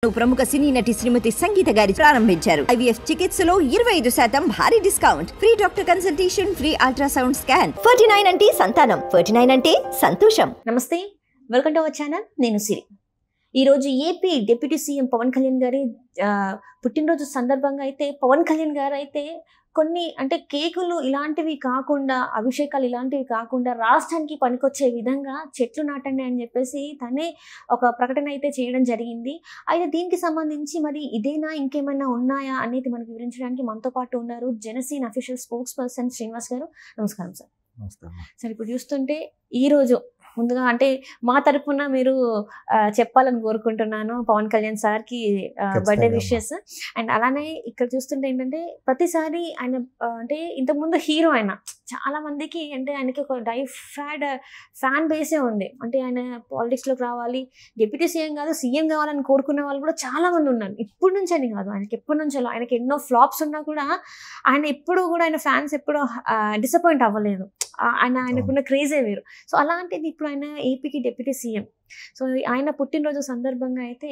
ప్రముఖ సినీ నటి శ్రీమతి సంగీత గారి ప్రారంభించారు. IVF చికిత్సలో 25% భారీ discount, free doctor consultation, free ultrasound scan. 49 అంటే సంతానం, 49 అంటే సంతోషం. నమస్తే, వెల్కమ్ టు అవర్ ఛానల్. నేను సిరి. ఈరోజు AP deputy CM Pawan Kalyan గారి పుట్టినరోజు సందర్భంగా అయితే పవన్ కళ్యాణ్ గారు అయితే కొన్ని అంటే కేకులు ఇలాంటివి కాకుండా, అభిషేకాలు ఇలాంటివి కాకుండా రాష్ట్రానికి పనికొచ్చే విధంగా చెట్లు నాటండి అని చెప్పేసి తనే ఒక ప్రకటన అయితే చేయడం జరిగింది. అయితే దీనికి సంబంధించి మరి ఇదేనా ఇంకేమైనా ఉన్నాయా అనేది మనకు వివరించడానికి మనతో పాటు ఉన్నారు Janasena official spokes person Srinivas గారు. నమస్కారం సార్. సార్, ఇప్పుడు చూస్తుంటే ఈరోజు ముందుగా అంటే మా తరపున మీరు చెప్పాలని కోరుకుంటున్నాను పవన్ కళ్యాణ్ సార్కి బర్త్డే విషెస్. అండ్ అలానే ఇక్కడ చూస్తుంటే ఏంటంటే ప్రతిసారి ఆయన అంటే ఇంతకుముందు హీరో ఆయన చాలా మందికి అంటే ఆయనకి ఒక ఫ్యాన్ బేసే ఉంది. అంటే ఆయన పాలిటిక్స్లోకి రావాలి, డిప్యూటీ సీఎం కాదు సీఎం కావాలని కోరుకునే వాళ్ళు కూడా చాలా మంది ఉన్నారు. ఇప్పటి నుంచి అని కాదు, ఆయనకి ఎప్పటి నుంచో ఆయనకి ఎన్నో ఫ్లాప్స్ ఉన్నా కూడా ఆయన ఎప్పుడు కూడా ఆయన ఫ్యాన్స్ ఎప్పుడూ డిసప్పాయింట్ అవ్వలేదు. ఆయనకున్న క్రేజే వేరు. సో అలాంటిది ఇప్పుడు ఆయన ఏపీకి డిప్యూటీ సీఎం. సో ఆయన పుట్టినరోజు సందర్భంగా అయితే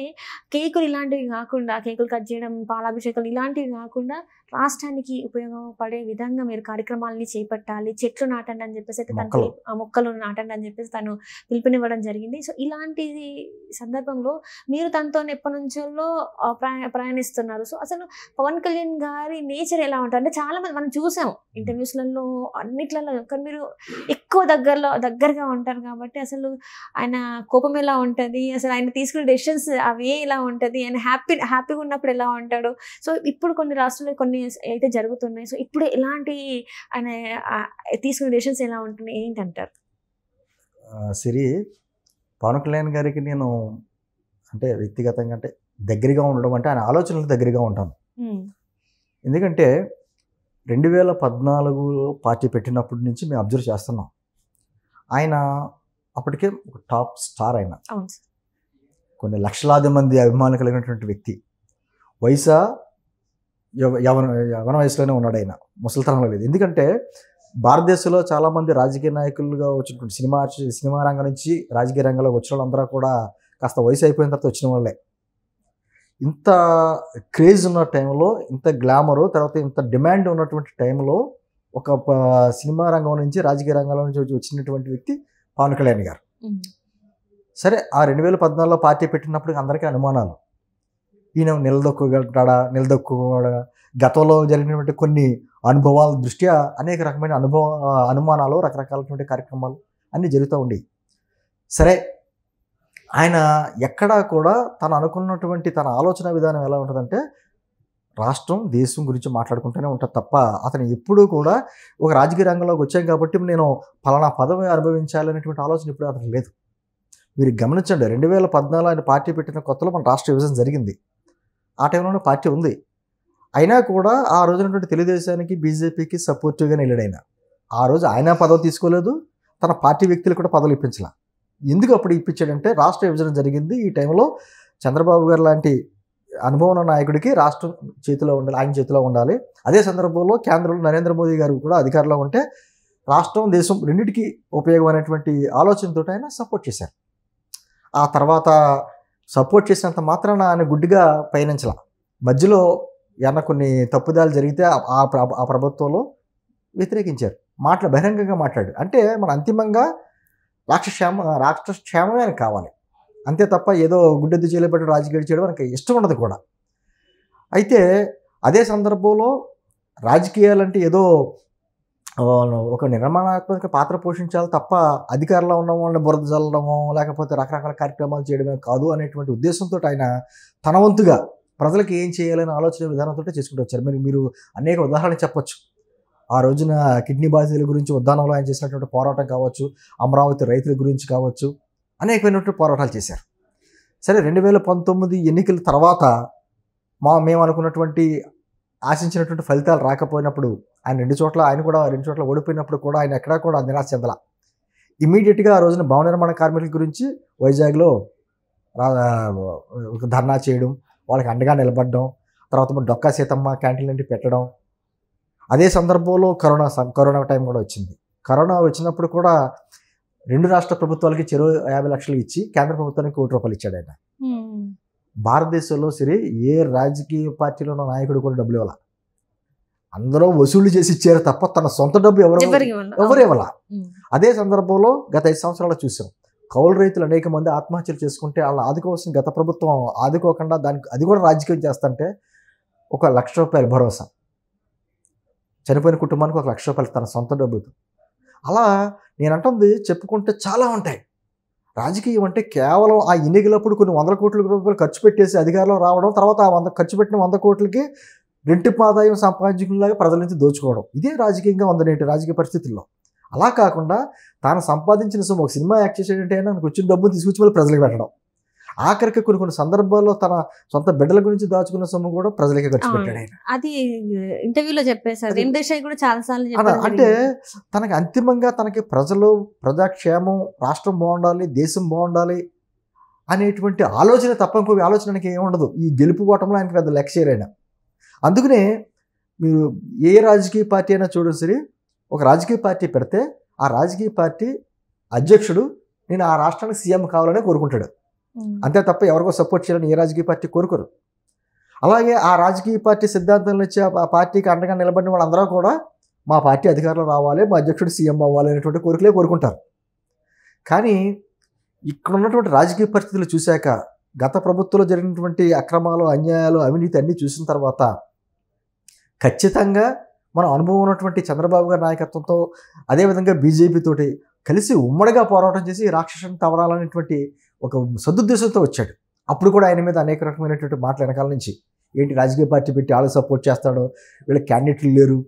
కేకులు ఇలాంటివి కాకుండా, కేకులు కట్ చేయడం, పాలాభిషేకాలు ఇలాంటివి కాకుండా రాష్ట్రానికి ఉపయోగపడే విధంగా మీరు కార్యక్రమాలని చేపట్టాలి, చెట్లు నాటండి అని చెప్పేసి అయితే తనకి ఆ మొక్కలు నాటండి అని చెప్పేసి తను పిలుపునివ్వడం జరిగింది. సో ఇలాంటి సందర్భంలో మీరు తనతో ఎప్పటి నుంచో ప్రయాణిస్తున్నారు. సో అసలు పవన్ కళ్యాణ్ గారి నేచర్ ఎలా ఉంటుంది అంటే చాలా మంది మనం చూసాం ఇంటర్వ్యూస్లలో అన్నిట్లలో, కానీ మీరు ఎక్కువ దగ్గరగా ఉంటారు కాబట్టి అసలు ఆయన కోపం ఎలా ఉంటుంది, అసలు ఆయన తీసుకునే డెసిషన్స్ అవి ఎలా ఉంటుంది, ఆయన హ్యాపీగా ఉన్నప్పుడు ఎలా ఉంటాడు. సో ఇప్పుడు కొన్ని రాష్ట్రాల్లో కొన్ని అయితే జరుగుతున్నాయి. సో ఇప్పుడు ఎలాంటి ఆయన తీసుకునే డెసిషన్స్ ఎలా ఉంటున్నాయి ఏంటంటారు? సిరి, పవన్ కళ్యాణ్ గారికి నేను అంటే వ్యక్తిగతంగా అంటే దగ్గరగా ఉండడం అంటే ఆయన ఆలోచనలకు దగ్గరగా ఉంటాను. ఎందుకంటే 2014 పార్టీ పెట్టినప్పటి నుంచి మేము అబ్జర్వ్ చేస్తున్నాం. ఆయన అప్పటికే ఒక టాప్ స్టార్. ఆయన కొన్ని లక్షలాది మంది అభిమానులు కలిగినటువంటి వ్యక్తి. వయసు యవన వయసులోనే ఉన్నాడు ఆయన, ముసలితనంలో లేదు. ఎందుకంటే భారతదేశంలో చాలామంది రాజకీయ నాయకులుగా వచ్చినటువంటి సినిమా రంగం నుంచి రాజకీయ రంగంలోకి వచ్చిన వాళ్ళందరూ కూడా కాస్త వయసు అయిపోయిన తర్వాత వచ్చిన వాళ్ళే. ఇంత క్రేజ్ ఉన్న టైంలో, ఇంత గ్లామరు, తర్వాత ఇంత డిమాండ్ ఉన్నటువంటి టైంలో ఒక సినిమా రంగం నుంచి రాజకీయ రంగంలో నుంచి వచ్చినటువంటి వ్యక్తి పవన్ కళ్యాణ్ గారు. సరే, ఆ 2014లో పార్టీ పెట్టినప్పుడు అందరికీ అనుమానాలు, ఈయన నిలదొక్కుగలడా, గతంలో జరిగినటువంటి కొన్ని అనుభవాల దృష్ట్యా అనేక రకమైన అనుమానాలు, రకరకాలటువంటి కార్యక్రమాలు అన్నీ జరుగుతూ ఉండేవి. సరే, ఆయన ఎక్కడా కూడా తను అనుకున్నటువంటి తన ఆలోచన విధానం ఎలా ఉంటుందంటే రాష్ట్రం, దేశం గురించి మాట్లాడుకుంటూనే ఉంటుంది తప్ప అతను ఎప్పుడూ కూడా ఒక రాజకీయ రంగంలోకి వచ్చాం కాబట్టి నేను ఫలానా పదవి అనుభవించాలనేటువంటి ఆలోచన ఇప్పుడు అతనికి లేదు. మీరు గమనించండి, 2014 ఆయన పార్టీ పెట్టిన కొత్తలో మన రాష్ట్ర విభజన జరిగింది. ఆ టైంలోనే పార్టీ ఉంది. అయినా కూడా ఆ రోజునటువంటి తెలుగుదేశానికి, బీజేపీకి సపోర్టివ్గా వెళ్ళాడు ఆయన. ఆ రోజు ఆయన పదవి తీసుకోలేదు, తన పార్టీ వ్యక్తులు కూడా పదవులు ఇప్పించాల. ఎందుకు అప్పుడు ఇప్పించాడంటే రాష్ట్ర విభజన జరిగింది. ఈ టైంలో చంద్రబాబు గారు లాంటి అనుభవం నాయకుడికి రాష్ట్రం చేతిలో ఉండాలి, ఆయన చేతిలో ఉండాలి. అదే సందర్భంలో కేంద్రంలో నరేంద్ర మోదీ గారు కూడా అధికారంలో ఉంటే రాష్ట్రం, దేశం రెండింటికి ఉపయోగమైనటువంటి ఆలోచనతో ఆయన సపోర్ట్ చేశారు. ఆ తర్వాత సపోర్ట్ చేసినంత మాత్రాన ఆయన గుడ్డిగా పయనించాల. మధ్యలో ఏమన్నా కొన్ని తప్పుదాలు జరిగితే ఆ ప్రభుత్వంలో వ్యతిరేకించారు. బహిరంగంగా మాట్లాడు అంటే మన అంతిమంగా రాష్ట్ర క్షేమమే ఆయనకు కావాలి, అంతే తప్ప ఏదో గుడ్డెద్దు చేయలేబట్టి రాజకీయాలు చేయడం మనకి ఇష్టం ఉండదు కూడా. అయితే అదే సందర్భంలో రాజకీయాలంటే ఏదో ఒక నిర్మాణాత్మక పాత్ర పోషించాలి తప్ప అధికారంలో ఉన్న వాళ్ళని బురద చల్లడమో లేకపోతే రకరకాల కార్యక్రమాలు చేయడమే కాదు అనేటువంటి ఉద్దేశంతో ఆయన తన వంతుగా ప్రజలకు ఏం చేయాలనే ఆలోచన విధానంతో చేసుకుంటూ వచ్చారు. మీరు అనేక ఉదాహరణలు చెప్పొచ్చు. ఆ రోజున కిడ్నీ బాధితుల గురించి ఉద్దానంలో ఆయన చేసినటువంటి పోరాటం కావచ్చు, అమరావతి రైతుల గురించి కావచ్చు, అనేకమైనటువంటి పోరాటాలు చేశారు. సరే, 2019 ఎన్నికల తర్వాత మేము అనుకున్నటువంటి ఆశించినటువంటి ఫలితాలు రాకపోయినప్పుడు ఆయన రెండు చోట్ల ఓడిపోయినప్పుడు కూడా ఆయన ఎక్కడా కూడా నిరాశ చెందల. ఇమీడియట్గా ఆ రోజున భవన నిర్మాణ కార్మికుల గురించి వైజాగ్లో ఒక ధర్నా చేయడం, వాళ్ళకి అండగా నిలబడడం, తర్వాత డొక్కా సీతమ్మ క్యాంటీన్ లాంటివి పెట్టడం. అదే సందర్భంలో కరోనా టైం కూడా వచ్చింది. కరోనా వచ్చినప్పుడు కూడా రెండు రాష్ట్ర ప్రభుత్వాలకి చెరో 50 లక్షలు ఇచ్చి కేంద్ర ప్రభుత్వానికి ₹1 కోటి ఇచ్చాడు ఆయన. భారతదేశంలో సరే ఏ రాజకీయ పార్టీలో ఉన్న నాయకుడు కూడా డబ్బులు ఇవ్వాల, అందరూ వసూలు చేసి ఇచ్చారు తప్ప తన సొంత డబ్బు ఎవరు ఇవ్వాల. అదే సందర్భంలో గత 5 సంవత్సరాలు చూసాం, కౌలు రైతులు అనేక మంది ఆత్మహత్యలు చేసుకుంటే వాళ్ళ ఆదుకోవాల్సిన గత ప్రభుత్వం ఆదుకోకుండా దానికి అది కూడా రాజకీయం చేస్తుంటే ₹1,00,000 భరోసా, చనిపోయిన కుటుంబానికి ₹1,00,000 తన సొంత డబ్బుతో. అలా నేను అంటుంది చెప్పుకుంటే చాలా ఉంటాయి. రాజకీయం అంటే కేవలం ఆ ఎన్నికలప్పుడు కొన్ని ₹100 కోట్ల ఖర్చు పెట్టేసి అధికారంలో రావడం, తర్వాత ఆ ఖర్చు పెట్టిన 100 కోట్లకి రెంటింపు ఆదాయం సంపాదించుకునేలాగా ప్రజల నుంచి దోచుకోవడం, ఇదే రాజకీయంగా ఉంది నేటి రాజకీయ పరిస్థితుల్లో. అలా కాకుండా తాను సంపాదించిన సొమ్ము, ఒక సినిమా యాక్ట్ చేసేటంటే నాకు వచ్చిన డబ్బును తీసుకొచ్చి మళ్ళీ ప్రజలకు పెట్టడం, ఆఖరికి కొన్ని సందర్భాల్లో తన సొంత బిడ్డల గురించి దాచుకున్న సొమ్ము కూడా ప్రజలకే ఖర్చు పెట్టాడు ఆయన. అది ఇంటర్వ్యూలో చెప్పేశారు, దేశాయి కూడా చాలాసార్లు అంటే తనకి అంతిమంగా తనకి ప్రజలు, ప్రజాక్షేమం, రాష్ట్రం బాగుండాలి, దేశం బాగుండాలి అనేటువంటి ఆలోచన తప్ప ఇంకొక ఆలోచనకి ఏముండదు. ఈ గెలుపు ఓటంలో ఆయనకి పెద్ద లక్ష్యం అయినా. అందుకనే మీరు ఏ రాజకీయ పార్టీ అయినా చూడండి సరే, ఒక రాజకీయ పార్టీ పెడితే ఆ రాజకీయ పార్టీ అధ్యక్షుడు నేను ఆ రాష్ట్రానికి సీఎం కావాలని కోరుకుంటాడు, అంతే తప్ప ఎవరికో సపోర్ట్ చేయాలని ఏ రాజకీయ పార్టీ కోరుకోరు. అలాగే ఆ రాజకీయ పార్టీ సిద్ధాంతాలను వచ్చి ఆ పార్టీకి అండగా నిలబడిన వాళ్ళందరూ కూడా మా పార్టీ అధికారంలో రావాలి, మా అధ్యక్షుడు సీఎం అవ్వాలి అనేటువంటి కోరికలే కోరుకుంటారు. కానీ ఇక్కడ ఉన్నటువంటి రాజకీయ పరిస్థితులు చూశాక, గత ప్రభుత్వంలో జరిగినటువంటి అక్రమాలు, అన్యాయాలు, అవినీతి అన్నీ చూసిన తర్వాత ఖచ్చితంగా మనం అనుభవం ఉన్నటువంటి చంద్రబాబు గారి నాయకత్వంతో, అదేవిధంగా బీజేపీ తోటి కలిసి ఉమ్మడిగా పోరాటం చేసి రాక్షసుని తవరాలనేటువంటి ఒక సదుద్దేశంతో వచ్చాడు. అప్పుడు కూడా ఆయన మీద అనేక రకమైనటువంటి మాటలు వెనకాల నుంచి, ఏంటి రాజకీయ పార్టీ పెట్టి వాళ్ళు సపోర్ట్ చేస్తాడో, వీళ్ళ క్యాండిడేట్లు లేరు,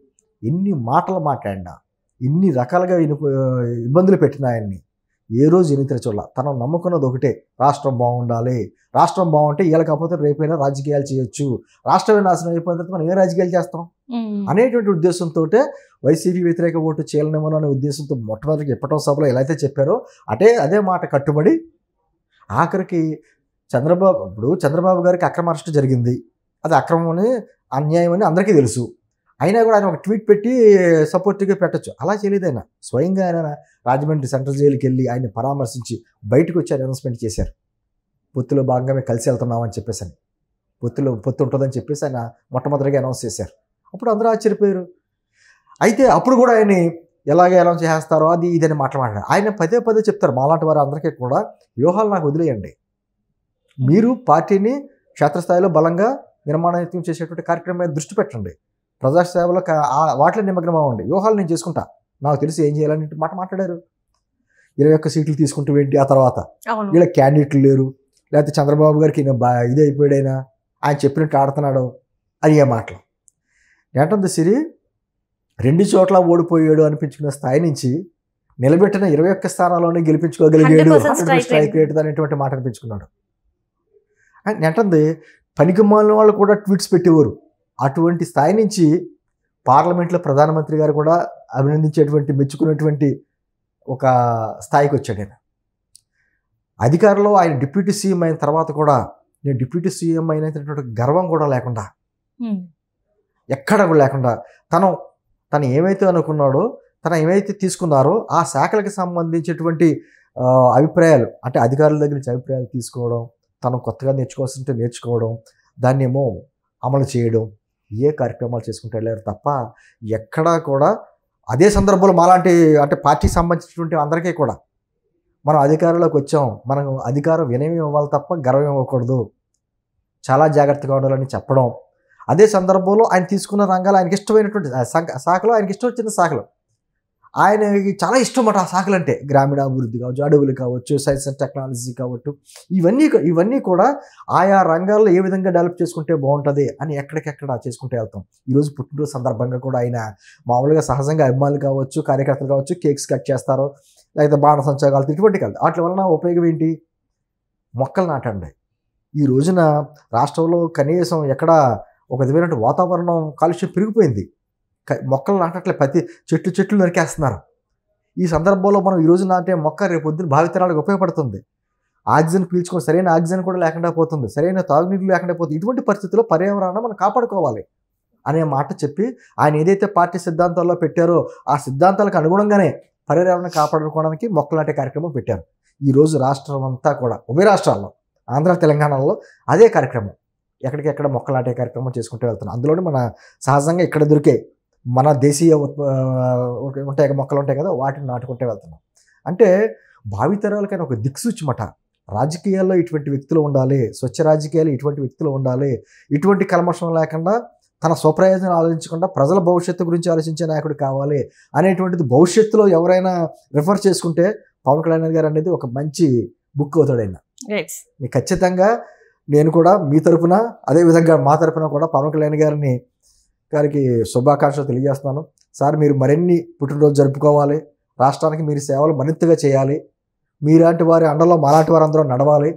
ఎన్ని మాటలు మాట్లాడినా, ఎన్ని రకాలుగా ఇబ్బందులు పెట్టినా ఆయన్ని ఏ రోజు ఎన్నితరచోళ్ళ తను నమ్ముకున్నది ఒకటే, రాష్ట్రం బాగుండాలి, రాష్ట్రం బాగుంటే వీళ్ళ కాకపోతే రేపైనా రాజకీయాలు చేయొచ్చు, రాష్ట్రమే నాశనం అయిపోయిన తర్వాత మనం ఏ రాజకీయాలు చేస్తాం అనేటువంటి ఉద్దేశంతో వైసీపీ వ్యతిరేక ఓటు చేయాలనేమో అనే ఉద్దేశంతో మొట్టమొదటికి ఇప్పటం సభలో ఎలా అయితే చెప్పారో అదే మాట కట్టుబడి ఆఖరికి చంద్రబాబు గారికి అక్రమ అరెస్ట్ జరిగింది, అది అక్రమం అని, అన్యాయం అని అందరికీ తెలుసు. అయినా కూడా ఆయన ఒక ట్వీట్ పెట్టి సపోర్టివ్గా పెట్టచ్చు, అలా చేయలేదు. ఆయన స్వయంగా ఆయన రాజమండ్రి సెంట్రల్ జైలుకి వెళ్ళి ఆయన్ని పరామర్శించి బయటకు వచ్చి అనౌన్స్మెంట్ చేశారు, పొత్తులో భాగంగా మేము కలిసి వెళ్తున్నామని చెప్పేసి, అని పొత్తు ఉంటుందని చెప్పేసి ఆయన మొట్టమొదటిగా అనౌన్స్ చేశారు. అప్పుడు అందరూ ఆశ్చర్యపోయారు. అయితే అప్పుడు కూడా ఆయన్ని ఎలాగ అనౌన్స్ చేస్తారో అది ఇదని మాట్లాడారు. ఆయన పదే చెప్తారు, మాలాంటి వారు అందరికీ కూడా వ్యూహాలు నాకు వదిలేయండి, మీరు పార్టీని క్షేత్రస్థాయిలో బలంగా నిర్మాణం చేసేటువంటి కార్యక్రమం మీద దృష్టి పెట్టండి, ప్రజాసేవలో వాటిలో నిమగ్నం అవ్వండి, వ్యూహాలు నేను చేసుకుంటా, నాకు తెలిసి ఏం చేయాలని మాట మాట్లాడారు. 21 సీట్లు తీసుకుంటూ ఏంటి, ఆ తర్వాత వీళ్ళ క్యాండిడేట్లు లేరు, లేకపోతే చంద్రబాబు గారికి ఇది అయిపోయాడైనా ఆయన చెప్పినట్టు ఆడుతున్నాడు అని ఏ మాటలు. ఏంటంటే సిరి 2 చోట్ల ఓడిపోయాడు అనిపించుకున్న స్థాయి నుంచి నిలబెట్టిన 21 స్థానాల్లోనే గెలిపించుకోగలిగాడు, 100% స్ట్రైక్ రేట్ అనేటువంటి మాట అనిపించుకున్నాడు. ఏంటంటే పనికి మాలిన వాళ్ళు కూడా ట్వీట్స్ పెట్టేవారు. అటువంటి స్థాయి నుంచి పార్లమెంట్లో ప్రధానమంత్రి గారు కూడా అభినందించేటువంటి, మెచ్చుకునేటువంటి ఒక స్థాయికి వచ్చాడు ఆయన. అధికారంలో ఆయన డిప్యూటీ సీఎం అయిన తర్వాత కూడా నేను డిప్యూటీ సీఎం అయినటువంటి గర్వం కూడా లేకుండా, ఎక్కడ కూడా లేకుండా, తను ఏమైతే అనుకున్నాడో, తను ఏమైతే తీసుకున్నారో ఆ శాఖలకు సంబంధించినటువంటి అభిప్రాయాలు, అంటే అధికారుల దగ్గర నుంచి అభిప్రాయాలు తీసుకోవడం, తను కొత్తగా నేర్చుకోవాల్సింటే నేర్చుకోవడం, దాన్ని ఏమో అమలు చేయడం, ఏ కార్యక్రమాలు చేసుకుంటూ వెళ్ళారు తప్ప ఎక్కడా కూడా. అదే సందర్భంలో మాలాంటి అంటే పార్టీకి సంబంధించినటువంటి అందరికీ కూడా మనం అధికారంలోకి వచ్చాం, మనం అధికారం వినయం ఇవ్వాలి తప్ప గర్వం ఇవ్వకూడదు, చాలా జాగ్రత్తగా ఉండాలని చెప్పడం. అదే సందర్భంలో ఆయన తీసుకున్న రంగాలు ఆయనకి ఇష్టమైనటువంటి శాఖలు, ఆయనకి ఇష్టం వచ్చిన శాఖలు, ఆయనకి చాలా ఇష్టం అన్నమాట. ఆ శాఖలు అంటే గ్రామీణాభివృద్ధి కావచ్చు, అడవులు కావచ్చు, సైన్స్ అండ్ టెక్నాలజీ కావచ్చు, ఇవన్నీ కూడా ఆయా రంగాల్లో ఏ విధంగా డెవలప్ చేసుకుంటే బాగుంటుంది అని ఎక్కడికెక్కడ చేసుకుంటూ వెళ్తాం. ఈరోజు పుట్టినరోజు సందర్భంగా కూడా ఆయన మామూలుగా సహజంగా అభిమానులు కావచ్చు, కార్యకర్తలు కావచ్చు, కేక్స్ కట్ చేస్తారు, లేకపోతే బాణసంచాలు ఇటువంటి కాదు. వాటి వలన ఉపయోగం ఏంటి? మొక్కలు నాటండి. ఈ రోజున రాష్ట్రంలో కనీసం ఎక్కడ ఒక విధమైన వాతావరణం కాలుష్యం పెరిగిపోయింది, మొక్కలు నాటట్లే, ప్రతి చెట్లు నరికేస్తున్నారు. ఈ సందర్భంలో మనం ఈ రోజు నాటే మొక్క రేపు పొద్దున భావితరాలకు ఉపయోగపడుతుంది. ఆక్సిజన్ పీల్చుకొని సరైన ఆక్సిజన్ కూడా లేకుండా పోతుంది, సరైన తాగునీరు లేకుండా పోతుంది. ఇటువంటి పరిస్థితుల్లో పర్యావరణాన్ని మనం కాపాడుకోవాలి అనే మాట చెప్పి ఆయన ఏదైతే పార్టీ సిద్ధాంతాల్లో పెట్టారో ఆ సిద్ధాంతాలకు అనుగుణంగానే పర్యావరణం కాపాడుకోవడానికి మొక్కలు నాటే కార్యక్రమం పెట్టారు. ఈరోజు రాష్ట్రం అంతా కూడా, ఉభయ రాష్ట్రాల్లో ఆంధ్ర తెలంగాణలో అదే కార్యక్రమం, ఎక్కడికెక్కడ మొక్కలు నాటే కార్యక్రమం చేసుకుంటూ వెళ్తున్నాం. అందులోనే మన సహజంగా ఇక్కడ దొరికే మన దేశీయ ఉంటాయి మొక్కలు ఉంటాయి కదా, వాటిని నాటుకుంటూ వెళ్తున్నాం. అంటే భావితరాలకైనా ఒక దిక్సూచిమట. రాజకీయాల్లో ఇటువంటి వ్యక్తులు ఉండాలి, స్వచ్ఛ రాజకీయాలు ఇటువంటి వ్యక్తులు ఉండాలి, ఇటువంటి కల్మషం లేకుండా తన స్వప్రయోజనం ఆలోచించకుండా ప్రజల భవిష్యత్తు గురించి ఆలోచించే నాయకుడు కావాలి అనేటువంటిది భవిష్యత్తులో ఎవరైనా రిఫర్ చేసుకుంటే పవన్ కళ్యాణ్ గారు అనేది ఒక మంచి బుక్ అవుతాడు ఆయన. మీకు ఖచ్చితంగా నేను కూడా మీ తరపున అదేవిధంగా మా తరపున కూడా పవన్ కళ్యాణ్ గారికి శుభాకాంక్షలు తెలియజేస్తున్నాను. సార్, మీరు మరిన్ని పుట్టినరోజు జరుపుకోవాలి, రాష్ట్రానికి మీరు సేవలు మరింతగా చేయాలి, మీలాంటి వారి అండలో మాలాంటి వారు అందరూ నడవాలి,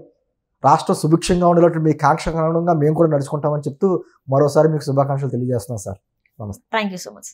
రాష్ట్రం సుభిక్షంగా ఉండేటట్టు మీ కాంక్షకు అనుగుణంగా మేము కూడా నడుచుకుంటామని చెప్తూ మరోసారి మీకు శుభాకాంక్షలు తెలియజేస్తున్నాం సార్. నమస్తే. Thank you so much.